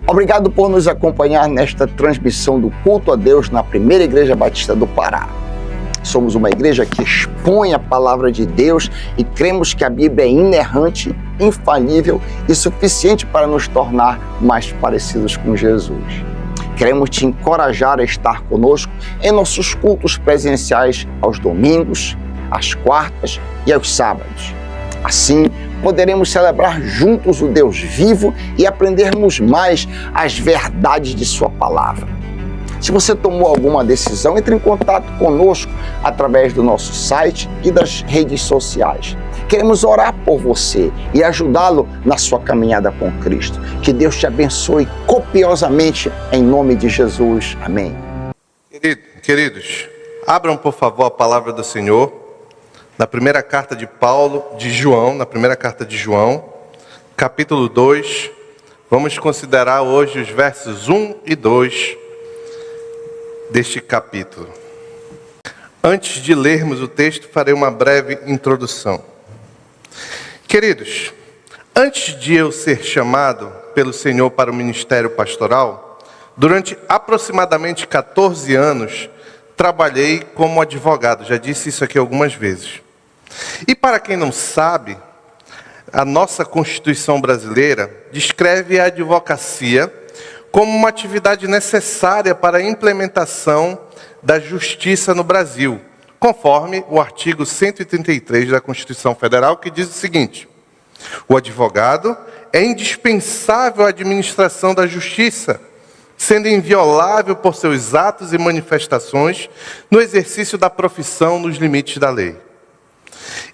Obrigado por nos acompanhar nesta transmissão do culto a Deus na Primeira Igreja Batista do Pará. Somos uma igreja que expõe a palavra de Deus e cremos que a Bíblia é inerrante, infalível e suficiente para nos tornar mais parecidos com Jesus. Queremos te encorajar a estar conosco em nossos cultos presenciais aos domingos, às quartas e aos sábados. Assim, poderemos celebrar juntos o Deus vivo e aprendermos mais as verdades de sua palavra. Se você tomou alguma decisão, entre em contato conosco através do nosso site e das redes sociais. Queremos orar por você e ajudá-lo na sua caminhada com Cristo. Que Deus te abençoe copiosamente em nome de Jesus. Amém. Queridos, abram por favor a palavra do Senhor na primeira carta de João, capítulo 2. Vamos considerar hoje os versos 1 e 2 deste capítulo. Antes de lermos o texto, farei uma breve introdução. Queridos, antes de eu ser chamado pelo Senhor para o ministério pastoral, durante aproximadamente 14 anos, trabalhei como advogado. Já disse isso aqui algumas vezes. E para quem não sabe, a nossa Constituição brasileira descreve a advocacia como uma atividade necessária para a implementação da justiça no Brasil, conforme o artigo 133 da Constituição Federal, que diz o seguinte: o advogado é indispensável à administração da justiça, sendo inviolável por seus atos e manifestações no exercício da profissão nos limites da lei.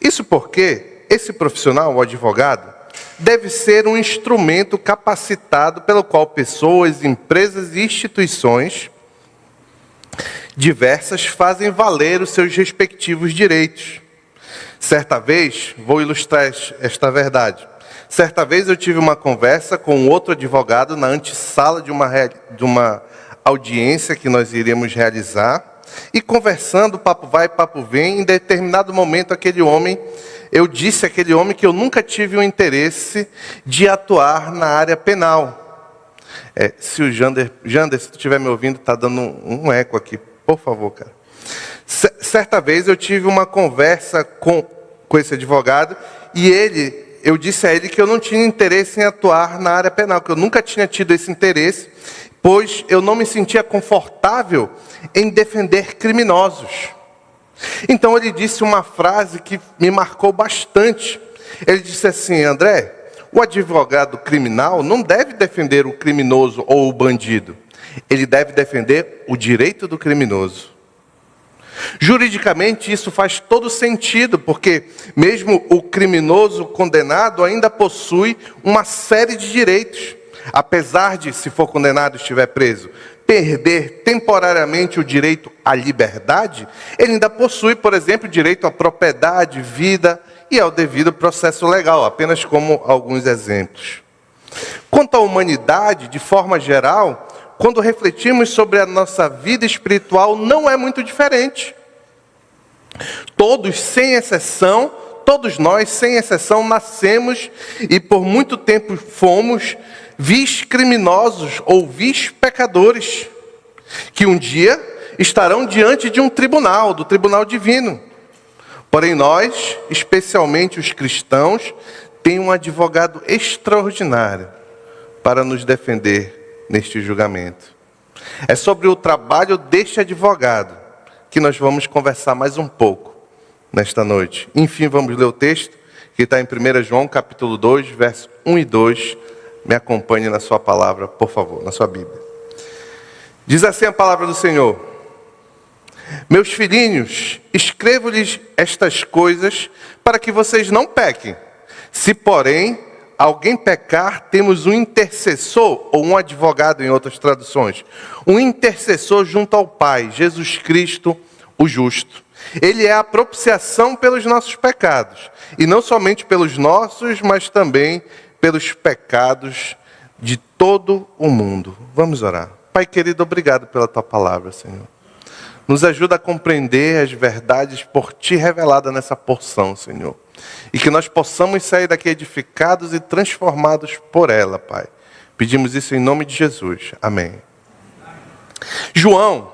Isso porque esse profissional, o advogado, deve ser um instrumento capacitado pelo qual pessoas, empresas e instituições diversas fazem valer os seus respectivos direitos. Certa vez, vou ilustrar esta verdade. Certa vez eu tive uma conversa com outro advogado na antessala de uma audiência que nós iríamos realizar. E conversando, papo vai, papo vem, em determinado momento eu disse àquele homem que eu nunca tive o interesse de atuar na área penal. Se o Jander, se tu estiver me ouvindo, está dando um eco aqui, por favor, cara. Certa vez eu tive uma conversa com esse advogado e eu disse a ele que eu não tinha interesse em atuar na área penal, que eu nunca tinha tido esse interesse, pois eu não me sentia confortável em defender criminosos. Então ele disse uma frase que me marcou bastante. Ele disse assim: André, o advogado criminal não deve defender o criminoso ou o bandido. Ele deve defender o direito do criminoso. Juridicamente isso faz todo sentido, porque mesmo o criminoso condenado ainda possui uma série de direitos. Apesar de, se for condenado e estiver preso, perder temporariamente o direito à liberdade, ele ainda possui, por exemplo, direito à propriedade, vida e ao devido processo legal, apenas como alguns exemplos. Quanto à humanidade, de forma geral, quando refletimos sobre a nossa vida espiritual, não é muito diferente. Todos nós, sem exceção, nascemos e por muito tempo fomos vis criminosos ou vis pecadores, que um dia estarão diante de um tribunal, do tribunal divino. Porém nós, especialmente os cristãos, temos um advogado extraordinário para nos defender neste julgamento. É sobre o trabalho deste advogado que nós vamos conversar mais um pouco nesta noite. Enfim, vamos ler o texto que está em 1 João, capítulo 2, versos 1 e 2. Me acompanhe na sua palavra, por favor, na sua Bíblia. Diz assim a palavra do Senhor: meus filhinhos, escrevo-lhes estas coisas para que vocês não pequem. Se, porém, alguém pecar, temos um intercessor, ou um advogado em outras traduções, um intercessor junto ao Pai, Jesus Cristo, o justo. Ele é a propiciação pelos nossos pecados, e não somente pelos nossos, mas também pelos pecados de todo o mundo. Vamos orar. Pai querido, obrigado pela tua palavra, Senhor. Nos ajuda a compreender as verdades por ti reveladas nessa porção, Senhor. E que nós possamos sair daqui edificados e transformados por ela, Pai. Pedimos isso em nome de Jesus. Amém. João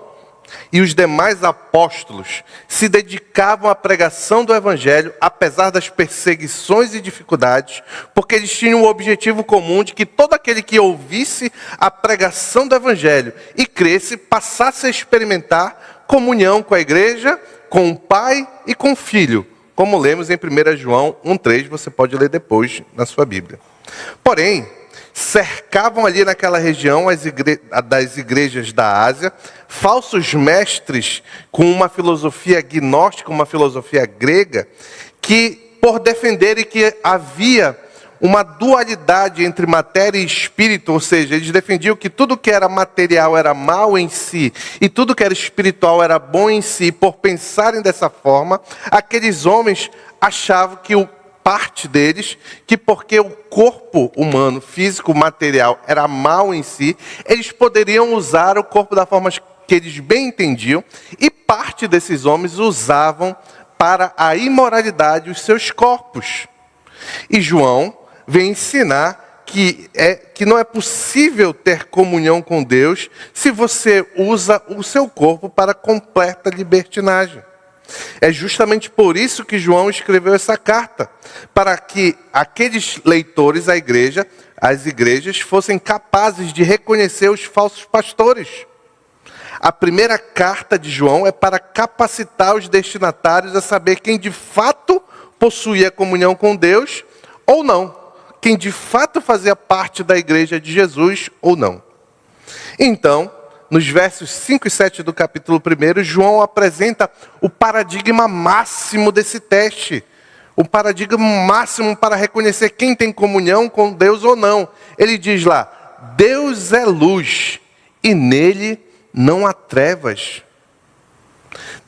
e os demais apóstolos se dedicavam à pregação do Evangelho, apesar das perseguições e dificuldades, porque eles tinham o objetivo comum de que todo aquele que ouvisse a pregação do Evangelho e cresce, passasse a experimentar comunhão com a igreja, com o Pai e com o Filho, como lemos em 1 João 1,3, você pode ler depois na sua Bíblia. Porém, cercavam ali naquela região das igrejas da Ásia, falsos mestres com uma filosofia gnóstica, uma filosofia grega, que por defenderem que havia uma dualidade entre matéria e espírito, ou seja, eles defendiam que tudo que era material era mal em si, e tudo que era espiritual era bom em si. Por pensarem dessa forma, aqueles homens achavam que parte deles, que porque o corpo humano, físico, material, era mal em si, eles poderiam usar o corpo da forma que eles bem entendiam, e parte desses homens usavam para a imoralidade os seus corpos. E João vem ensinar que não é possível ter comunhão com Deus se você usa o seu corpo para completa libertinagem. É justamente por isso que João escreveu essa carta, para que aqueles leitores, as igrejas, fossem capazes de reconhecer os falsos pastores. A primeira carta de João é para capacitar os destinatários a saber quem de fato possuía comunhão com Deus ou não, quem de fato fazia parte da igreja de Jesus ou não. Então, nos versos 5 e 7 do capítulo 1, João apresenta o paradigma máximo desse teste. O paradigma máximo para reconhecer quem tem comunhão com Deus ou não. Ele diz lá: Deus é luz e nele não há trevas.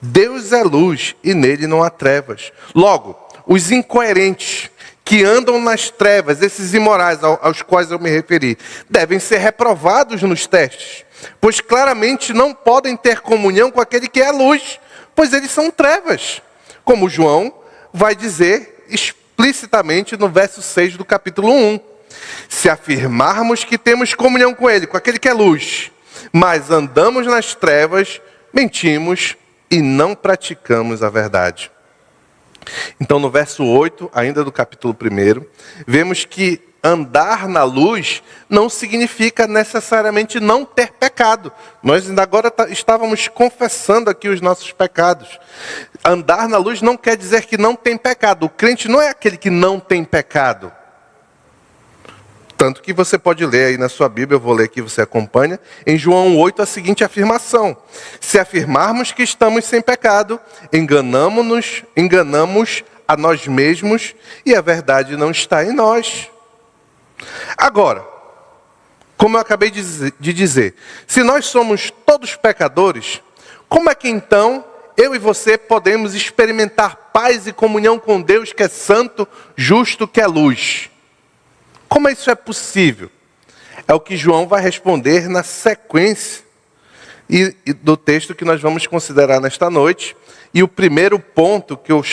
Deus é luz e nele não há trevas. Logo, os incoerentes que andam nas trevas, esses imorais aos quais eu me referi, devem ser reprovados nos testes, pois claramente não podem ter comunhão com aquele que é luz, pois eles são trevas, como João vai dizer explicitamente no verso 6 do capítulo 1. Se afirmarmos que temos comunhão com ele, com aquele que é luz, mas andamos nas trevas, mentimos e não praticamos a verdade. Então, no verso 8, ainda do capítulo 1, vemos que andar na luz não significa necessariamente não ter pecado. Nós ainda agora estávamos confessando aqui os nossos pecados. Andar na luz não quer dizer que não tem pecado. O crente não é aquele que não tem pecado. Tanto que você pode ler aí na sua Bíblia, eu vou ler aqui, você acompanha, em João 8 a seguinte afirmação: se afirmarmos que estamos sem pecado, enganamos a nós mesmos e a verdade não está em nós. Agora, como eu acabei de dizer, se nós somos todos pecadores, como é que então eu e você podemos experimentar paz e comunhão com Deus que é santo, justo, que é luz? Como isso é possível? É o que João vai responder na sequência do texto que nós vamos considerar nesta noite. E o primeiro ponto que eu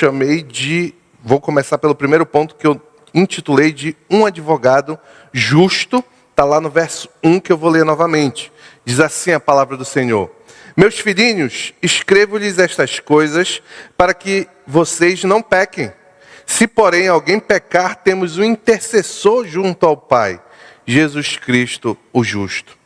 vou começar pelo primeiro ponto que eu intitulei de um advogado justo, está lá no verso 1 que eu vou ler novamente. Diz assim a palavra do Senhor: meus filhinhos, escrevo-lhes estas coisas para que vocês não pequem. Se, porém, alguém pecar, temos um intercessor junto ao Pai, Jesus Cristo, o justo.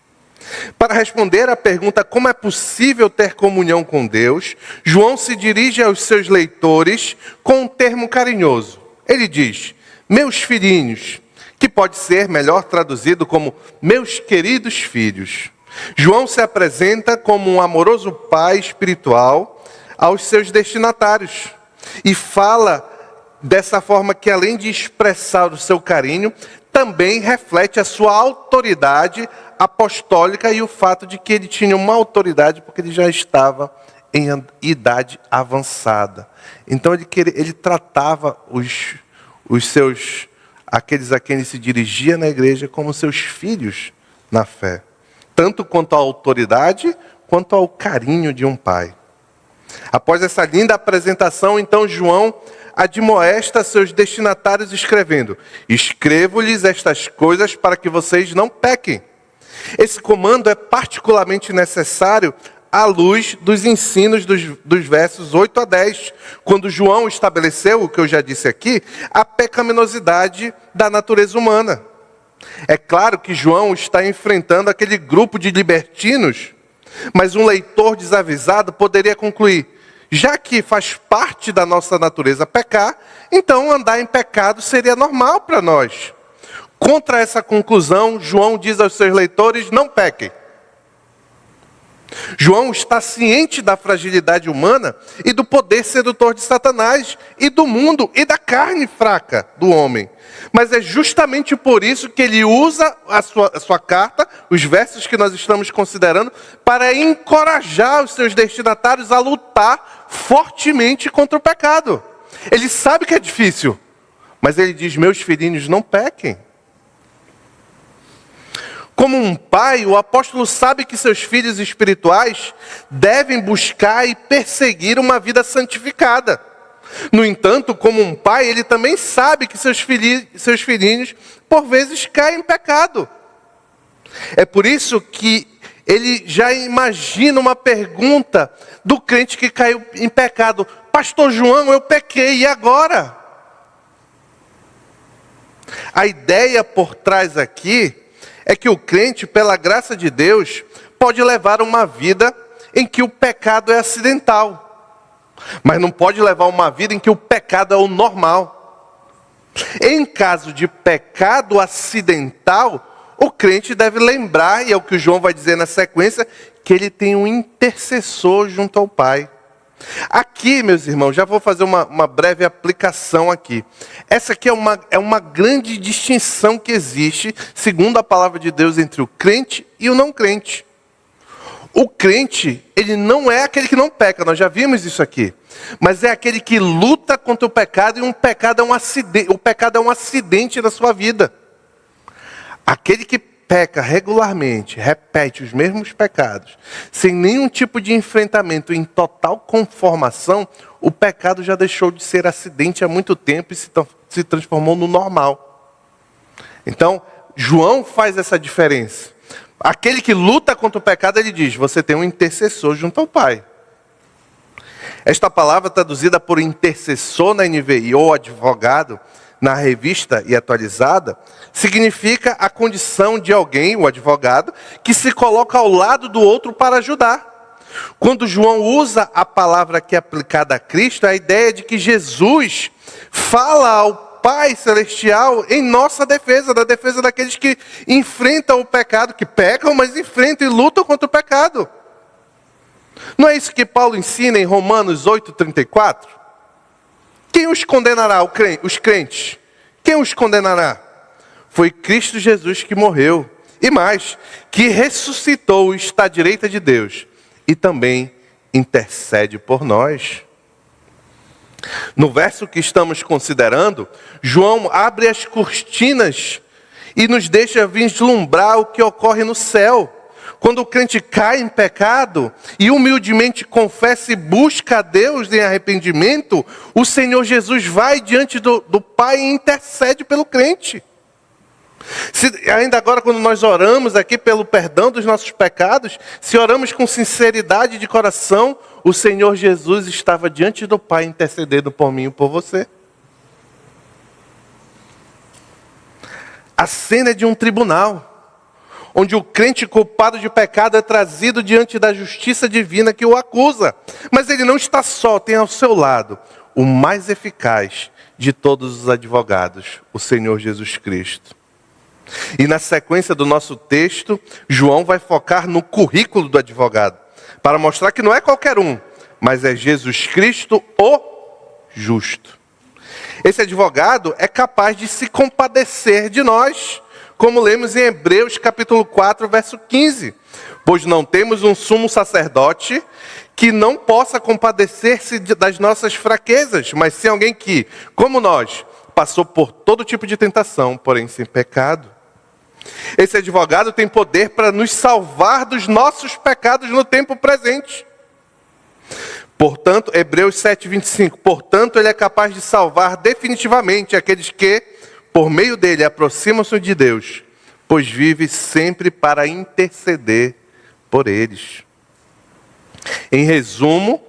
Para responder à pergunta como é possível ter comunhão com Deus, João se dirige aos seus leitores com um termo carinhoso. Ele diz: meus filhinhos, que pode ser melhor traduzido como meus queridos filhos. João se apresenta como um amoroso pai espiritual aos seus destinatários e fala dessa forma que, além de expressar o seu carinho, também reflete a sua autoridade apostólica e o fato de que ele tinha uma autoridade porque ele já estava em idade avançada. Então ele tratava aqueles a quem ele se dirigia na igreja como seus filhos na fé, tanto quanto à autoridade quanto ao carinho de um pai. Após essa linda apresentação, então João admoesta seus destinatários escrevendo: escrevo-lhes estas coisas para que vocês não pequem. Esse comando é particularmente necessário à luz dos ensinos dos versos 8 a 10, quando João estabeleceu, o que eu já disse aqui, a pecaminosidade da natureza humana. É claro que João está enfrentando aquele grupo de libertinos, mas um leitor desavisado poderia concluir: já que faz parte da nossa natureza pecar, então andar em pecado seria normal para nós. Contra essa conclusão, João diz aos seus leitores: não pequem. João está ciente da fragilidade humana e do poder sedutor de Satanás, e do mundo e da carne fraca do homem. Mas é justamente por isso que ele usa a sua carta, os versos que nós estamos considerando, para encorajar os seus destinatários a lutar fortemente contra o pecado. Ele sabe que é difícil, mas ele diz: meus filhinhos, não pequem. Como um pai, o apóstolo sabe que seus filhos espirituais devem buscar e perseguir uma vida santificada. No entanto, como um pai, ele também sabe que seus filhinhos, por vezes, caem em pecado. É por isso que ele já imagina uma pergunta do crente que caiu em pecado: pastor João, eu pequei, e agora? A ideia por trás aqui é que o crente, pela graça de Deus, pode levar uma vida em que o pecado é acidental. Mas não pode levar uma vida em que o pecado é o normal. Em caso de pecado acidental, o crente deve lembrar, e é o que o João vai dizer na sequência, que ele tem um intercessor junto ao Pai. Aqui, meus irmãos, já vou fazer uma breve aplicação aqui. Essa aqui é uma grande distinção que existe, segundo a palavra de Deus, entre o crente e o não crente. O crente, ele não é aquele que não peca, nós já vimos isso aqui. Mas é aquele que luta contra o pecado, e o pecado é um acidente na sua vida. Aquele que peca regularmente, repete os mesmos pecados, sem nenhum tipo de enfrentamento, em total conformação, o pecado já deixou de ser acidente há muito tempo e se transformou no normal. Então, João faz essa diferença. Aquele que luta contra o pecado, ele diz: você tem um intercessor junto ao Pai. Esta palavra, traduzida por intercessor na NVI ou advogado na Revista e Atualizada, significa a condição de alguém, o advogado, que se coloca ao lado do outro para ajudar. Quando João usa a palavra aqui aplicada a Cristo, a ideia de que Jesus fala ao Pai Celestial em nossa defesa, da defesa daqueles que enfrentam o pecado, que pecam, mas enfrentam e lutam contra o pecado. Não é isso que Paulo ensina em Romanos 8,34? Quem os condenará? Os crentes. Quem os condenará? Foi Cristo Jesus que morreu. E mais, que ressuscitou e está à direita de Deus. E também intercede por nós. No verso que estamos considerando, João abre as cortinas e nos deixa vislumbrar o que ocorre no céu. Quando o crente cai em pecado e humildemente confessa e busca a Deus em arrependimento, o Senhor Jesus vai diante do Pai e intercede pelo crente. Ainda agora, quando nós oramos aqui pelo perdão dos nossos pecados, se oramos com sinceridade de coração, o Senhor Jesus estava diante do Pai intercedendo por mim e por você. A cena é de um tribunal, onde o crente culpado de pecado é trazido diante da justiça divina que o acusa. Mas ele não está só, tem ao seu lado o mais eficaz de todos os advogados, o Senhor Jesus Cristo. E na sequência do nosso texto, João vai focar no currículo do advogado, para mostrar que não é qualquer um, mas é Jesus Cristo, o justo. Esse advogado é capaz de se compadecer de nós, como lemos em Hebreus capítulo 4, verso 15. Pois não temos um sumo sacerdote que não possa compadecer-se das nossas fraquezas, mas sim alguém que, como nós, passou por todo tipo de tentação, porém sem pecado. Esse advogado tem poder para nos salvar dos nossos pecados no tempo presente. Portanto, Hebreus 7:25, portanto, ele é capaz de salvar definitivamente aqueles que, por meio dele, aproximam-se de Deus, pois vive sempre para interceder por eles. Em resumo,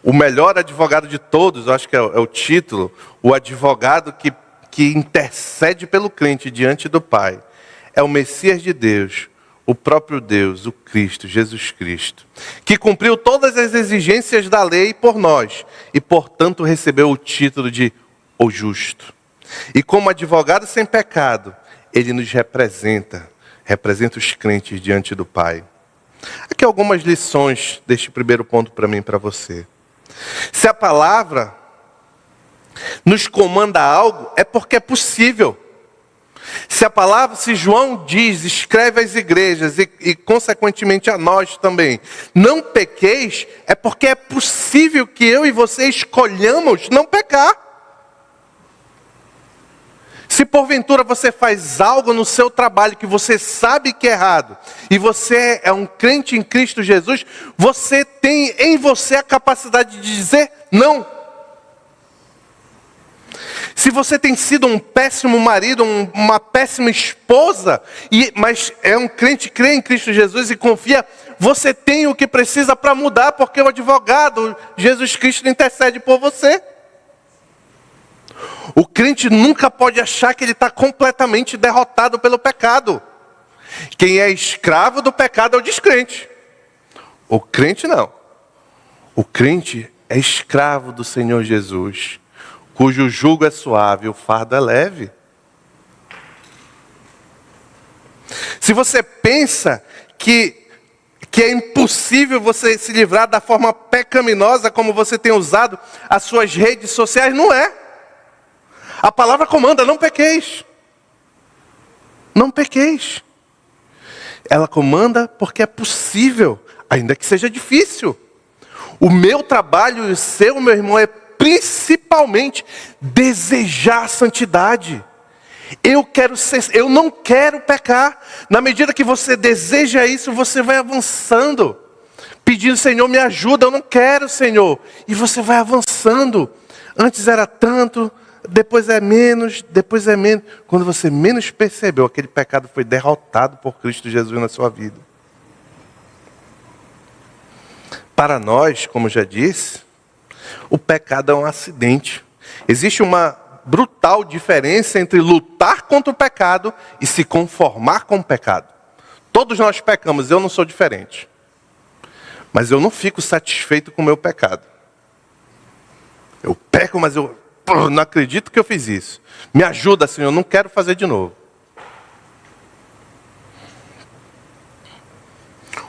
o melhor advogado de todos, eu acho que é o título, o advogado que intercede pelo crente diante do Pai, é o Messias de Deus, o próprio Deus, o Cristo, Jesus Cristo, que cumpriu todas as exigências da lei por nós e, portanto, recebeu o título de o Justo. E como advogado sem pecado, ele nos representa os crentes diante do Pai. Aqui algumas lições deste primeiro ponto para mim e para você. Se a palavra nos comanda algo, é porque é possível. Se João diz, escreve às igrejas e consequentemente a nós também, não pequeis, é porque é possível que eu e você escolhamos não pecar. Se porventura você faz algo no seu trabalho que você sabe que é errado, e você é um crente em Cristo Jesus, você tem em você a capacidade de dizer não. Se você tem sido um péssimo marido, uma péssima esposa, mas é um crente, crê em Cristo Jesus e confia, você tem o que precisa para mudar, porque o advogado, Jesus Cristo, intercede por você. O crente nunca pode achar que ele está completamente derrotado pelo pecado. Quem é escravo do pecado é o descrente. O crente não. O crente é escravo do Senhor Jesus, cujo jugo é suave e o fardo é leve. Se você pensa que é impossível você se livrar da forma pecaminosa como você tem usado as suas redes sociais, não é. A palavra comanda, não pequeis. Não pequeis. Ela comanda porque é possível, ainda que seja difícil. O meu trabalho e o seu, meu irmão, é principalmente desejar a santidade. Eu não quero pecar. Na medida que você deseja isso, você vai avançando, pedindo, Senhor, me ajuda, eu não quero, Senhor. E você vai avançando. Antes era tanto, depois é menos, depois é menos. Quando você menos percebeu, aquele pecado foi derrotado por Cristo Jesus na sua vida. Para nós, como já disse, o pecado é um acidente. Existe uma brutal diferença entre lutar contra o pecado e se conformar com o pecado. Todos nós pecamos, eu não sou diferente. Mas eu não fico satisfeito com o meu pecado. Eu peco, mas eu não acredito que eu fiz isso. Me ajuda, Senhor, eu não quero fazer de novo.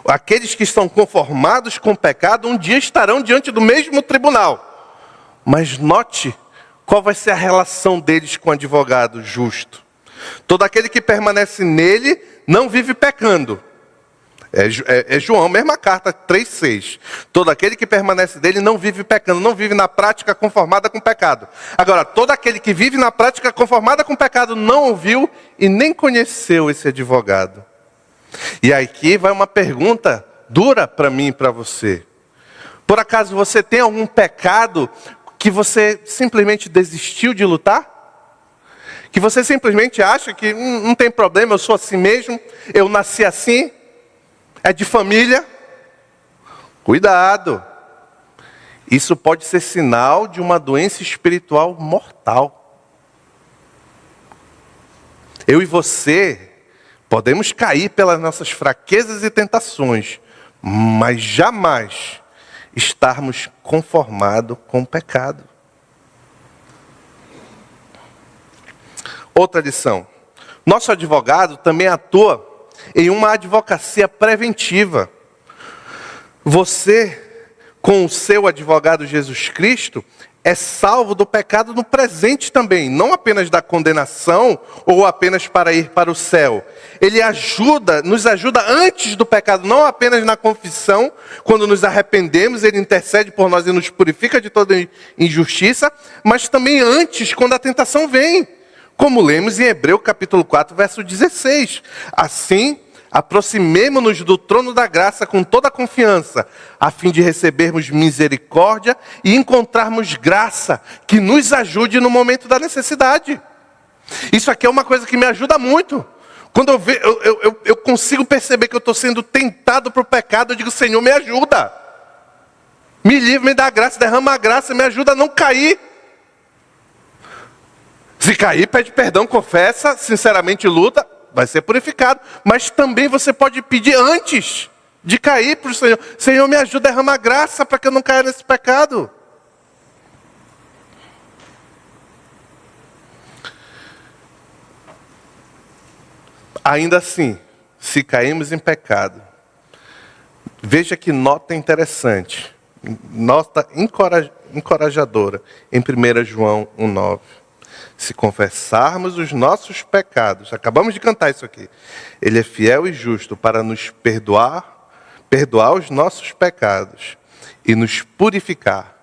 Aqueles que estão conformados com o pecado, um dia estarão diante do mesmo tribunal. Mas note qual vai ser a relação deles com o advogado justo. Todo aquele que permanece nele não vive pecando. É João, mesma carta, 3,6. Todo aquele que permanece dele não vive pecando, não vive na prática conformada com o pecado. Agora, todo aquele que vive na prática conformada com o pecado não ouviu e nem conheceu esse advogado. E aqui vai uma pergunta dura para mim e para você. Por acaso você tem algum pecado que você simplesmente desistiu de lutar? Que você simplesmente acha que não tem problema, eu sou assim mesmo, eu nasci assim, é de família? Cuidado! Isso pode ser sinal de uma doença espiritual mortal. Eu e você podemos cair pelas nossas fraquezas e tentações, mas jamais estarmos conformados com o pecado. Outra lição. Nosso advogado também atua em uma advocacia preventiva. Você, com o seu advogado Jesus Cristo, é salvo do pecado no presente também, não apenas da condenação ou apenas para ir para o céu. Ele nos ajuda antes do pecado, não apenas na confissão, quando nos arrependemos, ele intercede por nós e nos purifica de toda injustiça, mas também antes, quando a tentação vem, como lemos em Hebreus capítulo 4, verso 16. Assim, aproximemo-nos do trono da graça com toda a confiança, a fim de recebermos misericórdia e encontrarmos graça que nos ajude no momento da necessidade. Isso aqui é uma coisa que me ajuda muito. Quando eu consigo perceber que eu estou sendo tentado para o pecado, eu digo: Senhor, me ajuda. Me livre, me dá graça, derrama a graça, me ajuda a não cair. Se cair, pede perdão, confessa, sinceramente luta, vai ser purificado. Mas também você pode pedir antes de cair para o Senhor: Senhor, me ajuda a derramar graça para que eu não caia nesse pecado. Ainda assim, se caímos em pecado, veja que nota interessante, nota encorajadora em 1 João 1,9. Se confessarmos os nossos pecados, acabamos de cantar isso aqui, Ele é fiel e justo para nos perdoar os nossos pecados e nos purificar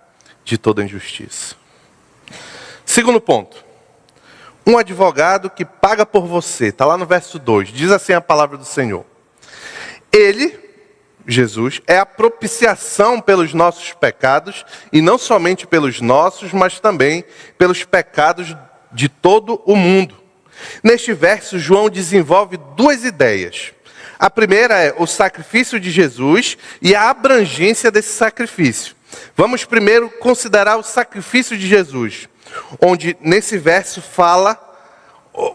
de toda injustiça. Segundo ponto. Um advogado que paga por você. Está lá no verso 2. Diz assim a palavra do Senhor. Ele, Jesus, é a propiciação pelos nossos pecados. E não somente pelos nossos, mas também pelos pecados de todo o mundo. Neste verso, João desenvolve duas ideias. A primeira é o sacrifício de Jesus e a abrangência desse sacrifício. Vamos primeiro considerar o sacrifício de Jesus. Onde nesse verso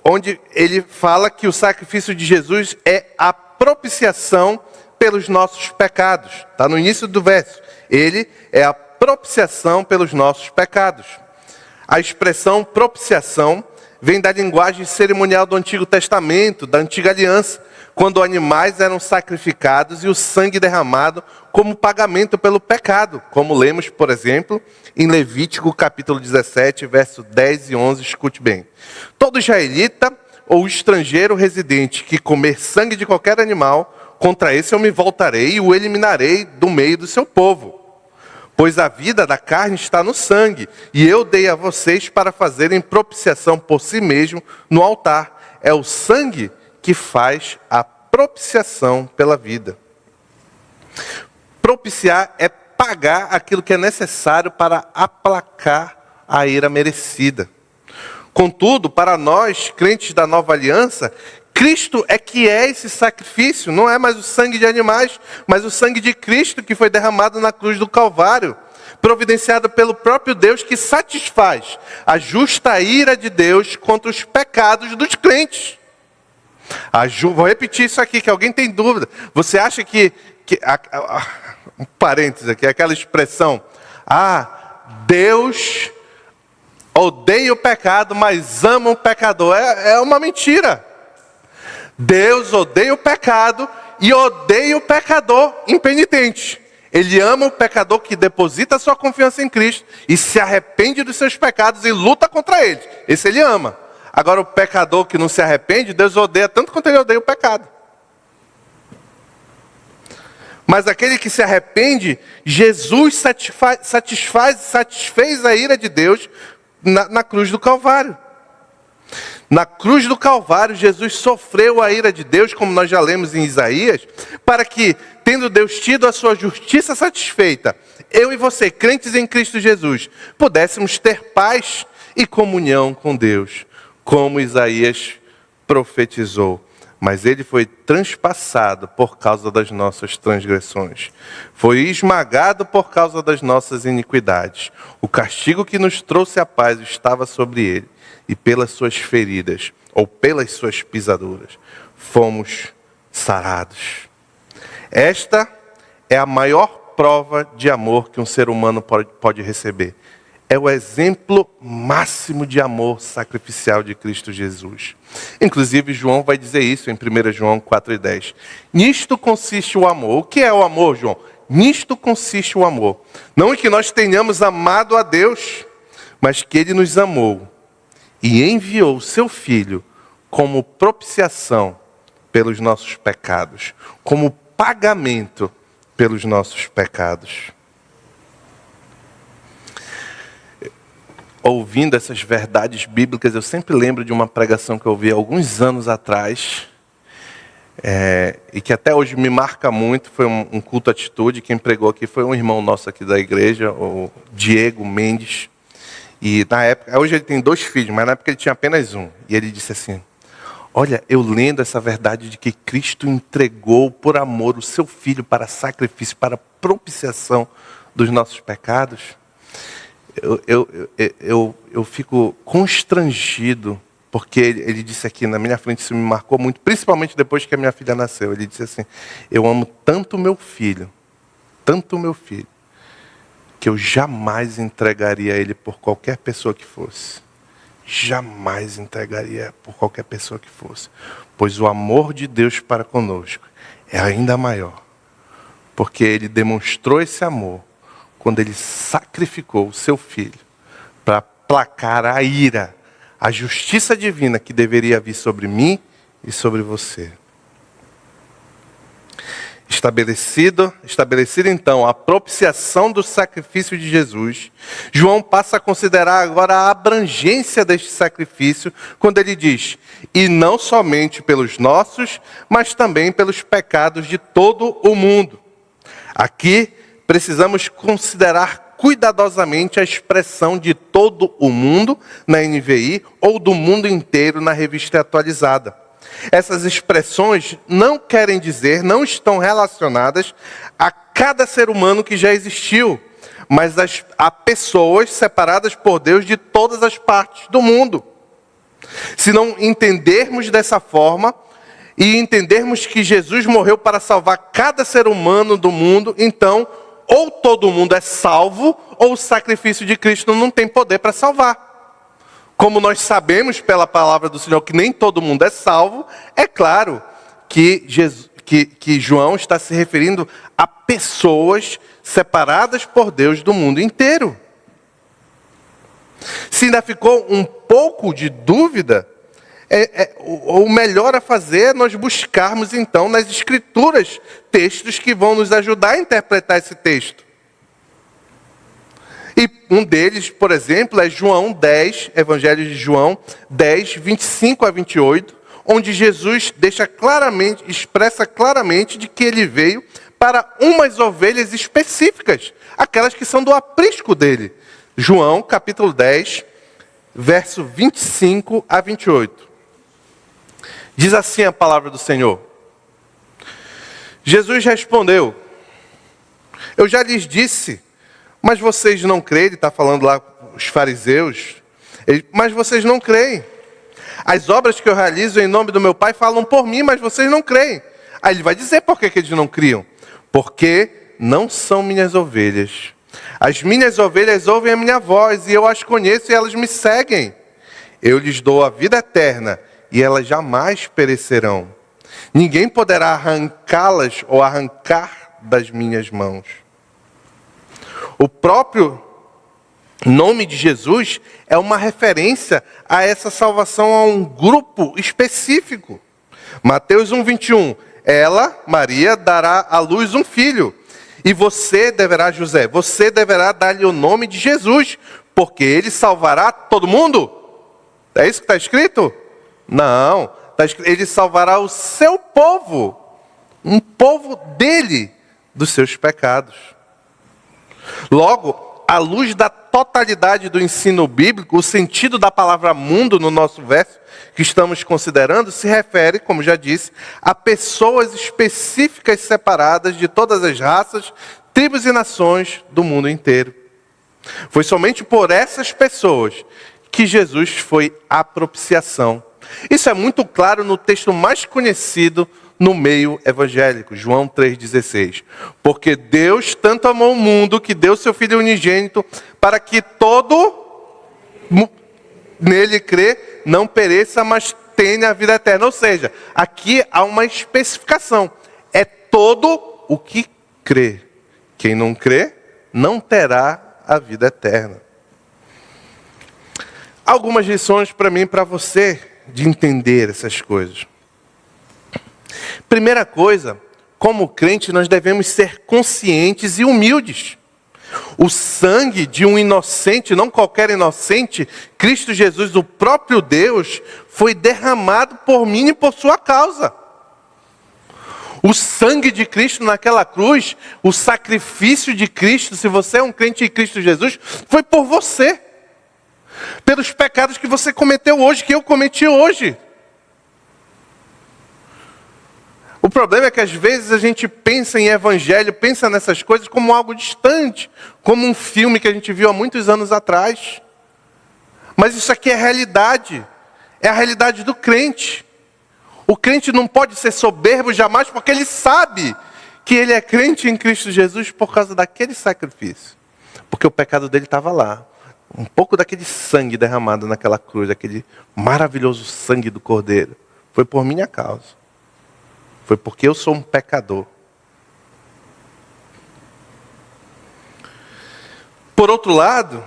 onde ele fala que o sacrifício de Jesus é a propiciação pelos nossos pecados. Está no início do verso. Ele é a propiciação pelos nossos pecados. A expressão propiciação vem da linguagem cerimonial do Antigo Testamento, da Antiga Aliança, quando animais eram sacrificados e o sangue derramado como pagamento pelo pecado, como lemos, por exemplo, em Levítico capítulo 17, verso 10 e 11, escute bem. Todo israelita ou estrangeiro residente que comer sangue de qualquer animal, contra esse eu me voltarei e o eliminarei do meio do seu povo. Pois a vida da carne está no sangue, e eu dei a vocês para fazerem propiciação por si mesmo no altar. É o sangue que faz a propiciação pela vida. Propiciar é pagar aquilo que é necessário para aplacar a ira merecida. Contudo, para nós, crentes da nova aliança, Cristo é que é esse sacrifício, não é mais o sangue de animais, mas o sangue de Cristo que foi derramado na cruz do Calvário, providenciado pelo próprio Deus que satisfaz a justa ira de Deus contra os pecados dos crentes. Vou repetir isso aqui, que alguém tem dúvida. Você acha que um parênteses aqui, aquela expressão, Deus odeia o pecado, mas ama o pecador, é uma mentira. Deus odeia o pecado e odeia o pecador impenitente. Ele ama o pecador que deposita sua confiança em Cristo e se arrepende dos seus pecados e luta contra eles. Esse ele ama. Agora o pecador que não se arrepende, Deus odeia tanto quanto ele odeia o pecado. Mas aquele que se arrepende, Jesus satisfez a ira de Deus na cruz do Calvário. Na cruz do Calvário, Jesus sofreu a ira de Deus, como nós já lemos em Isaías, para que, tendo Deus tido a sua justiça satisfeita, eu e você, crentes em Cristo Jesus, pudéssemos ter paz e comunhão com Deus, como Isaías profetizou. Mas ele foi transpassado por causa das nossas transgressões. Foi esmagado por causa das nossas iniquidades. O castigo que nos trouxe a paz estava sobre ele. E pelas suas feridas, ou pelas suas pisaduras, fomos sarados. Esta é a maior prova de amor que um ser humano pode receber. É o exemplo máximo de amor sacrificial de Cristo Jesus. Inclusive, João vai dizer isso em 1 João 4,10. Nisto consiste o amor. O que é o amor, João? Nisto consiste o amor. Não em que nós tenhamos amado a Deus, mas que Ele nos amou e enviou o seu Filho como propiciação pelos nossos pecados, como pagamento pelos nossos pecados. Ouvindo essas verdades bíblicas, eu sempre lembro de uma pregação que eu ouvi alguns anos atrás, e que até hoje me marca muito, foi um culto atitude. Quem pregou aqui foi um irmão nosso aqui da igreja, o Diego Mendes. E na época, hoje ele tem 2 filhos, mas na época ele tinha apenas um. E ele disse assim: olha, eu lendo essa verdade de que Cristo entregou por amor o seu Filho para sacrifício, para propiciação dos nossos pecados, eu fico constrangido, porque ele disse aqui na minha frente, isso me marcou muito, principalmente depois que a minha filha nasceu. Ele disse assim: eu amo tanto meu filho, que eu jamais entregaria ele por qualquer pessoa que fosse. Jamais entregaria por qualquer pessoa que fosse. Pois o amor de Deus para conosco é ainda maior. Porque ele demonstrou esse amor quando ele sacrificou o seu filho para aplacar a ira, a justiça divina que deveria vir sobre mim e sobre você. Estabelecida então a propiciação do sacrifício de Jesus, João passa a considerar agora a abrangência deste sacrifício, quando ele diz: e não somente pelos nossos, mas também pelos pecados de todo o mundo. Aqui precisamos considerar cuidadosamente a expressão de todo o mundo na NVI ou do mundo inteiro na Revista Atualizada. Essas expressões não querem dizer, não estão relacionadas a cada ser humano que já existiu, mas a pessoas separadas por Deus de todas as partes do mundo. Se não entendermos dessa forma e entendermos que Jesus morreu para salvar cada ser humano do mundo, então ou todo mundo é salvo, ou o sacrifício de Cristo não tem poder para salvar. Como nós sabemos pela palavra do Senhor que nem todo mundo é salvo, é claro que João está se referindo a pessoas separadas por Deus do mundo inteiro. Se ainda ficou um pouco de dúvida, o melhor a fazer é nós buscarmos então nas Escrituras textos que vão nos ajudar a interpretar esse texto. E um deles, por exemplo, é João 10, Evangelho de João 10, 25 a 28, onde Jesus expressa claramente de que ele veio para umas ovelhas específicas, aquelas que são do aprisco dele. João, capítulo 10, verso 25 a 28. Diz assim a palavra do Senhor: Jesus respondeu: eu já lhes disse, mas vocês não creem. Ele está falando lá os fariseus. Mas vocês não creem. As obras que eu realizo em nome do meu Pai falam por mim, mas vocês não creem. Aí ele vai dizer por que eles não criam. Porque não são minhas ovelhas. As minhas ovelhas ouvem a minha voz, e eu as conheço e elas me seguem. Eu lhes dou a vida eterna, e elas jamais perecerão. Ninguém poderá arrancá-las ou arrancar das minhas mãos. O próprio nome de Jesus é uma referência a essa salvação a um grupo específico. Mateus 1:21. Ela, Maria, dará à luz um filho. E você deverá dar-lhe o nome de Jesus, porque ele salvará todo mundo. É isso que está escrito? Não. Está escrito, ele salvará o seu povo, um povo dele, dos seus pecados. Logo, à luz da totalidade do ensino bíblico, o sentido da palavra mundo no nosso verso que estamos considerando se refere, como já disse, a pessoas específicas separadas de todas as raças, tribos e nações do mundo inteiro. Foi somente por essas pessoas que Jesus foi a propiciação. Isso é muito claro no texto mais conhecido no meio evangélico, João 3,16. Porque Deus tanto amou o mundo que deu seu Filho unigênito para que todo nele crê não pereça, mas tenha a vida eterna. Ou seja, aqui há uma especificação. É todo o que crê. Quem não crê não terá a vida eterna. Algumas lições para mim e para você de entender essas coisas. Primeira coisa, como crente, nós devemos ser conscientes e humildes. O sangue de um inocente, não qualquer inocente, Cristo Jesus, o próprio Deus, foi derramado por mim e por sua causa. O sangue de Cristo naquela cruz, o sacrifício de Cristo, se você é um crente em Cristo Jesus, foi por você. Pelos pecados que você cometeu hoje, que eu cometi hoje. O problema é que às vezes a gente pensa em evangelho, pensa nessas coisas como algo distante, como um filme que a gente viu há muitos anos atrás. Mas isso aqui é realidade, é a realidade do crente. O crente não pode ser soberbo jamais, porque ele sabe que ele é crente em Cristo Jesus por causa daquele sacrifício. Porque o pecado dele estava lá. Um pouco daquele sangue derramado naquela cruz, aquele maravilhoso sangue do Cordeiro, foi por minha causa. Foi porque eu sou um pecador. Por outro lado,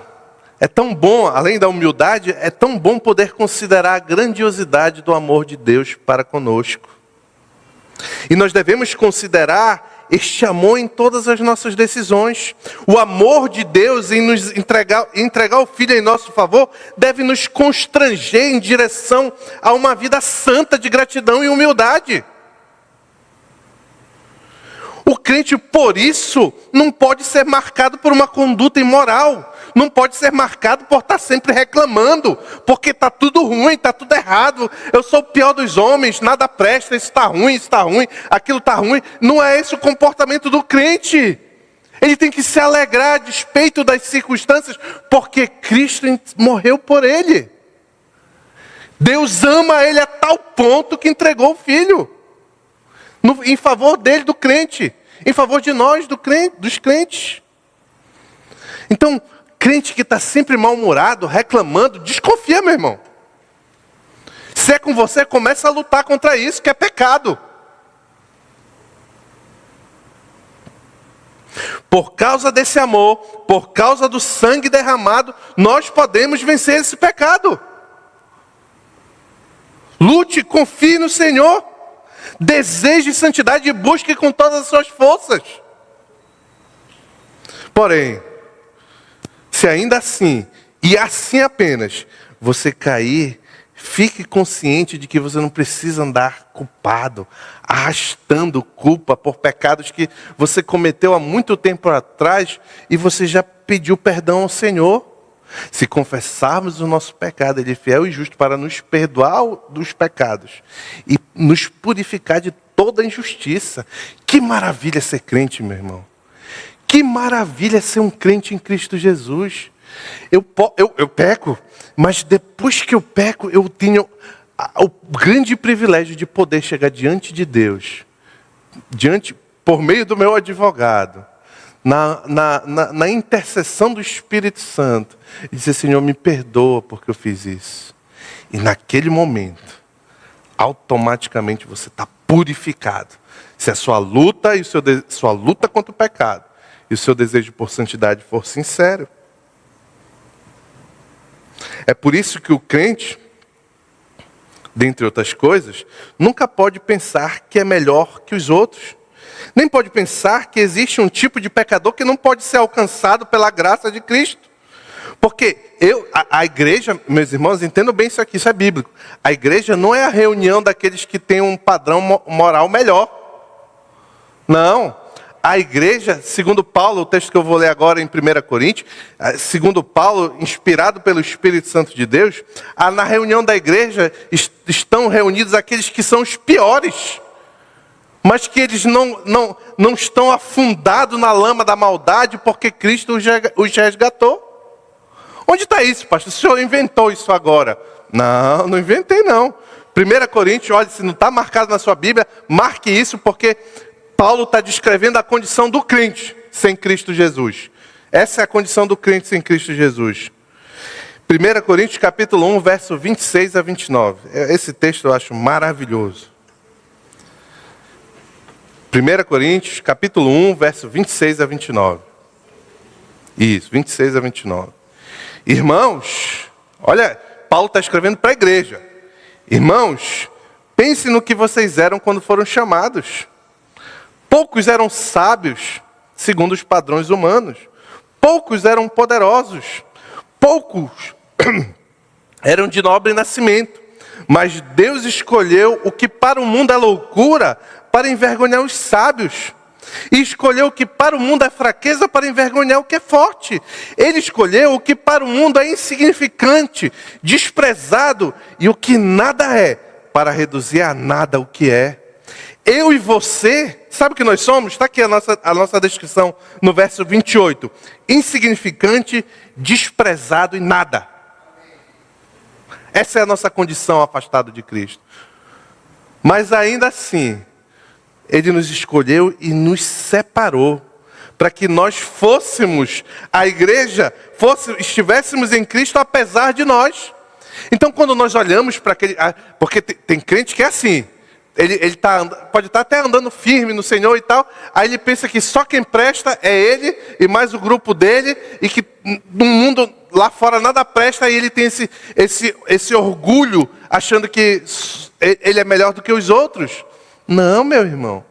é tão bom, além da humildade, é tão bom poder considerar a grandiosidade do amor de Deus para conosco. E nós devemos considerar este amor em todas as nossas decisões. O amor de Deus em nos entregar o Filho em nosso favor deve nos constranger em direção a uma vida santa de gratidão e humildade. O crente, por isso, não pode ser marcado por uma conduta imoral. Não pode ser marcado por estar sempre reclamando. Porque está tudo ruim, está tudo errado. Eu sou o pior dos homens, nada presta, isso está ruim, aquilo está ruim. Não é esse o comportamento do crente. Ele tem que se alegrar a despeito das circunstâncias, porque Cristo morreu por ele. Deus ama ele a tal ponto que entregou o Filho. Em favor dele, do crente. Em favor de nós, dos crentes. Então, crente que está sempre mal-humorado, reclamando, desconfia, meu irmão. Se é com você, começa a lutar contra isso, que é pecado. Por causa desse amor, por causa do sangue derramado, nós podemos vencer esse pecado. Lute, confie no Senhor. Deseje santidade e busque com todas as suas forças. Porém, se ainda assim, e assim apenas, você cair, fique consciente de que você não precisa andar culpado, arrastando culpa por pecados que você cometeu há muito tempo atrás e você já pediu perdão ao Senhor. Se confessarmos o nosso pecado, Ele é fiel e justo para nos perdoar dos pecados e nos purificar de toda injustiça. Que maravilha ser crente, meu irmão. Que maravilha ser um crente em Cristo Jesus. Eu peco, mas depois que eu peco, eu tenho o grande privilégio de poder chegar diante de Deus, por meio do meu advogado, na intercessão do Espírito Santo, e dizer: Senhor, me perdoa porque eu fiz isso. E naquele momento, automaticamente você está purificado. Se a sua luta e sua luta contra o pecado e o seu desejo por santidade for sincero. É por isso que o crente, dentre outras coisas, nunca pode pensar que é melhor que os outros. Nem pode pensar que existe um tipo de pecador que não pode ser alcançado pela graça de Cristo. Porque a igreja, meus irmãos, entendam bem isso aqui, isso é bíblico. A igreja não é a reunião daqueles que têm um padrão moral melhor. Não. A igreja, segundo Paulo, o texto que eu vou ler agora em 1 Coríntios, segundo Paulo, inspirado pelo Espírito Santo de Deus, na reunião da igreja estão reunidos aqueles que são os piores, mas que eles não estão afundados na lama da maldade porque Cristo os resgatou. Onde está isso, pastor? O senhor inventou isso agora? Não inventei não. 1 Coríntios, olha, se não está marcado na sua Bíblia, marque isso, porque Paulo está descrevendo a condição do crente sem Cristo Jesus. Essa é a condição do crente sem Cristo Jesus. 1 Coríntios capítulo 1, verso 26 a 29. Esse texto eu acho maravilhoso. 1 Coríntios capítulo 1, verso 26 a 29. Isso, 26 a 29. Irmãos, olha, Paulo está escrevendo para a igreja. Irmãos, pense no que vocês eram quando foram chamados. Poucos eram sábios, segundo os padrões humanos. Poucos eram poderosos. Poucos eram de nobre nascimento. Mas Deus escolheu o que para o mundo é loucura para envergonhar os sábios. E escolheu o que para o mundo é fraqueza para envergonhar o que é forte. Ele escolheu o que para o mundo é insignificante, desprezado e o que nada é, para reduzir a nada o que é. Eu e você, sabe o que nós somos? Está aqui a nossa descrição no verso 28. Insignificante, desprezado e nada. Essa é a nossa condição afastada de Cristo. Mas ainda assim, Ele nos escolheu e nos separou para que nós fôssemos a igreja, estivéssemos em Cristo apesar de nós. Então, quando nós olhamos para aquele... Porque tem crente que é assim. Ele pode estar até andando firme no Senhor e tal. Aí ele pensa que só quem presta é ele e mais o grupo dele. E que no mundo lá fora nada presta. E ele tem esse orgulho achando que ele é melhor do que os outros. Não, meu irmão.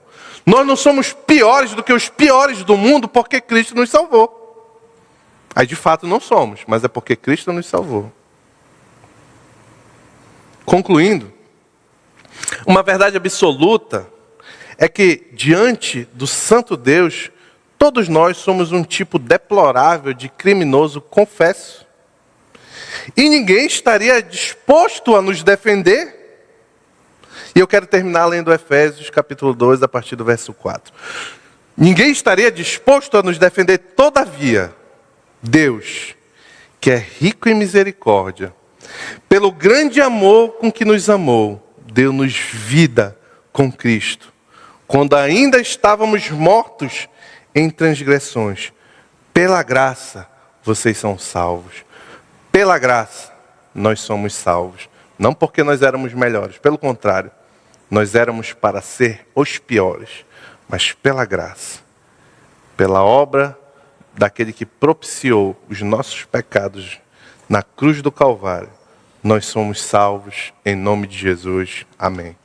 Nós não somos piores do que os piores do mundo porque Cristo nos salvou. Aí de fato não somos, mas é porque Cristo nos salvou. Concluindo, uma verdade absoluta é que diante do santo Deus, todos nós somos um tipo deplorável de criminoso confesso. E ninguém estaria disposto a nos defender. E eu quero terminar lendo Efésios capítulo 2, a partir do verso 4. Ninguém estaria disposto a nos defender, todavia, Deus, que é rico em misericórdia, pelo grande amor com que nos amou, deu-nos vida com Cristo, quando ainda estávamos mortos em transgressões. Pela graça, vocês são salvos. Pela graça, nós somos salvos. Não porque nós éramos melhores, pelo contrário. Nós éramos para ser os piores, mas pela graça, pela obra daquele que propiciou os nossos pecados na cruz do Calvário, nós somos salvos em nome de Jesus. Amém.